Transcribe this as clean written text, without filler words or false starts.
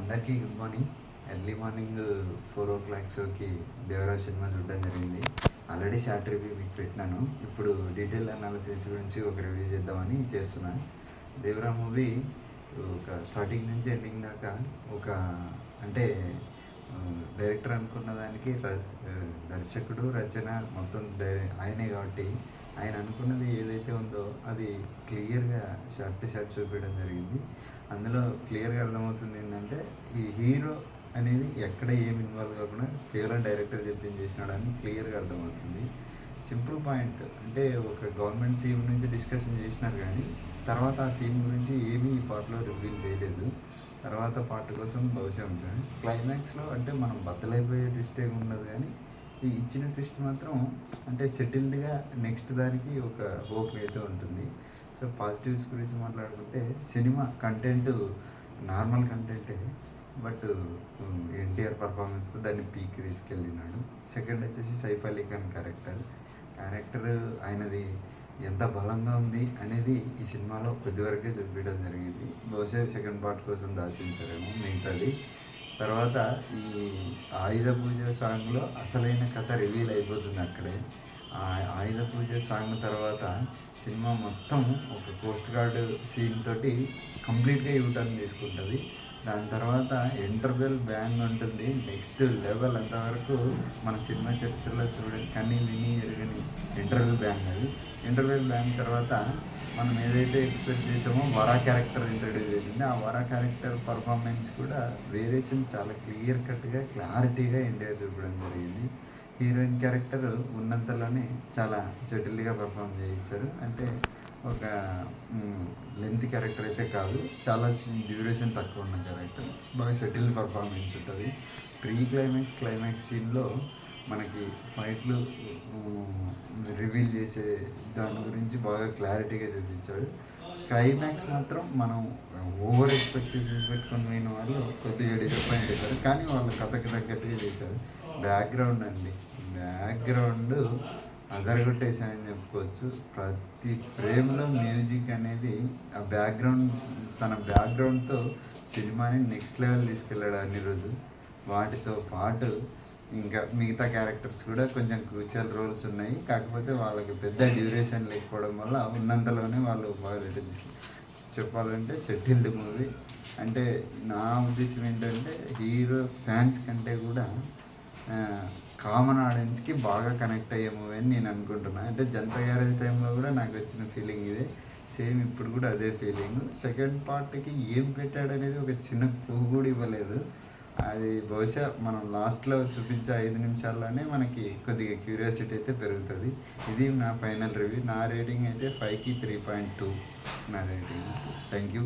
అందరికీ good morning. Early morning 4:00 షోకి Devara cinema చూడడం జరిగింది. ఆల్రెడీ షార్ట్ రివ్యూ మీకు పెట్టినాను. ఇప్పుడు డీటెయిల్ అనాలిసిస్ గురించి ఒక రివ్యూ చేద్దామని చేస్తున్నాను. దేవరా మూవీ ఒక స్టార్టింగ్ నుంచి ఎండింగ్ దాకా ఒక అంటే డైరెక్టర్ అనుకున్న దానికి దర్శకుడు రచన మొత్తం ఆయనే కాబట్టి ఆయన అనుకున్నది ఏదైతే ఉందో అది క్లియర్గా షార్ట్ టు షార్ట్ చూపించడం జరిగింది. అందులో క్లియర్గా అర్థమవుతుంది ఏంటంటే ఈ హీరో అనేది ఎక్కడ ఏమి ఇన్వాల్వ్ కాకుండా కేవలం డైరెక్టర్ చెప్పింది చేసినాడని క్లియర్గా అర్థమవుతుంది. సింపుల్ పాయింట్ అంటే ఒక గవర్నమెంట్ థీమ్ నుంచి డిస్కషన్ చేసినారు కానీ తర్వాత ఆ థీమ్ గురించి ఏమీ ఈ పార్ట్లో రివీల్ చేయలేదు. తర్వాత పార్ట్ కోసం బహుశా ఉంటుంది. క్లైమాక్స్లో అంటే మనం బద్దలైపోయే ట్విస్ట్ ఏమి ఉండదు కానీ ఈ ఇచ్చిన ట్విస్ట్ మాత్రం అంటే సెటిల్డ్గా నెక్స్ట్ దానికి ఒక హోప్ అయితే ఉంటుంది. సో పాజిటివ్స్ గురించి మాట్లాడుకుంటే సినిమా కంటెంట్ నార్మల్ కంటెంటే, బట్ ఎన్టీఆర్ పర్ఫార్మెన్స్తో దాన్ని పీక్ తీసుకెళ్ళినాడు. సెకండ్ వచ్చేసి సైఫ్ అలీ ఖాన్ క్యారెక్టర్ ఆయనది ఎంత బలంగా ఉంది అనేది ఈ సినిమాలో కొద్దివరకే చూపించడం జరిగింది. బహుశా సెకండ్ పార్ట్ కోసం దాచించారేమో మిగతాది. తర్వాత ఈ ఆయుధ పూజ సాంగ్లో అసలైన కథ రివీల్ అయిపోతుంది అక్కడే. ఆయుధ పూజ సాంగ్ తర్వాత సినిమా మొత్తం ఒక కోస్ట్ గార్డ్ సీన్ తోటి కంప్లీట్గా యూటర్న్ తీసుకుంటుంది. దాని తర్వాత ఇంటర్వెల్ బ్యాంగ్ ఉంటుంది. నెక్స్ట్ లెవెల్ అంతవరకు మన సినిమా చరిత్రలో చూడండి కన్నీ విని ఎరగని ఇంటర్వెల్ బ్యాంగ్ అది. ఇంటర్వెల్ బ్యాంగ్ తర్వాత మనం ఏదైతే ఎక్స్పెక్ట్ చేసామో వరా క్యారెక్టర్ ఇంట్రడ్యూస్ చేసింది. ఆ వరా క్యారెక్టర్ పర్ఫార్మెన్స్ కూడా వేరియేషన్ చాలా క్లియర్ కట్గా క్లారిటీగా ఎన్టీఆర్ చూపడం జరిగింది. హీరోయిన్ క్యారెక్టర్ ఉన్నంతలోనే చాలా సెటిల్డ్గా పర్ఫామ్ చేయించారు. అంటే ఒక లెంత్ క్యారెక్టర్ అయితే కాదు, చాలా డ్యూరేషన్ తక్కువ ఉన్న క్యారెక్టర్, బాగా సెటిల్ పర్ఫార్మెన్స్ ఉంటుంది. క్లైమాక్స్ సీన్లో మనకి ఫైట్లు రివీల్ చేసే దాని గురించి బాగా క్లారిటీగా చూపించాడు. క్లైమాక్స్ మాత్రం మనం ఓవర్ ఎక్స్పెక్టేషన్స్ పెట్టుకొని పోయిన వాళ్ళు కొద్దిగా డిసప్పాయింట్ అవుతారు, కానీ వాళ్ళు కథకి తగ్గట్టుగా చేశారు. బ్యాక్గ్రౌండ్ అదరగొట్టేసాయని చెప్పుకోవచ్చు. ప్రతి ఫ్రేమ్లో మ్యూజిక్ అనేది ఆ తన బ్యాక్గ్రౌండ్తో సినిమాని నెక్స్ట్ లెవెల్ తీసుకెళ్ళాడు అనిరుద్ధ్. వాటితో పాటు ఇంకా మిగతా క్యారెక్టర్స్ కూడా కొంచెం క్రూషియల్ రోల్స్ ఉన్నాయి. కాకపోతే వాళ్ళకి పెద్ద డ్యూరేషన్ లేకపోవడం వల్ల ఉన్నంతలోనే వాళ్ళు బాగా చెప్పాలంటే సెటిల్డ్ మూవీ. అంటే నా ఉద్దేశం ఏంటంటే హీరో ఫ్యాన్స్ కంటే కూడా కామన్ ఆడియన్స్కి బాగా కనెక్ట్ అయ్యే మూవీ అని నేను అనుకుంటున్నాను. అంటే జనతా గ్యారేజ్ టైంలో కూడా నాకు వచ్చిన ఫీలింగ్ ఇదే, సేమ్ ఇప్పుడు కూడా అదే ఫీలింగ్. సెకండ్ పార్ట్కి ఏం పెట్టాడనేది ఒక చిన్న క్లూ కూడా ఇవ్వలేదు. అది బహుశా మనం లాస్ట్లో చూపించే 5 నిమిషాల్లోనే మనకి కొద్దిగా క్యూరియాసిటీ అయితే పెరుగుతుంది. ఇది నా ఫైనల్ రివ్యూ. నా రేటింగ్ అయితే 5కి 3.2 నా రేటింగ్. Thank you.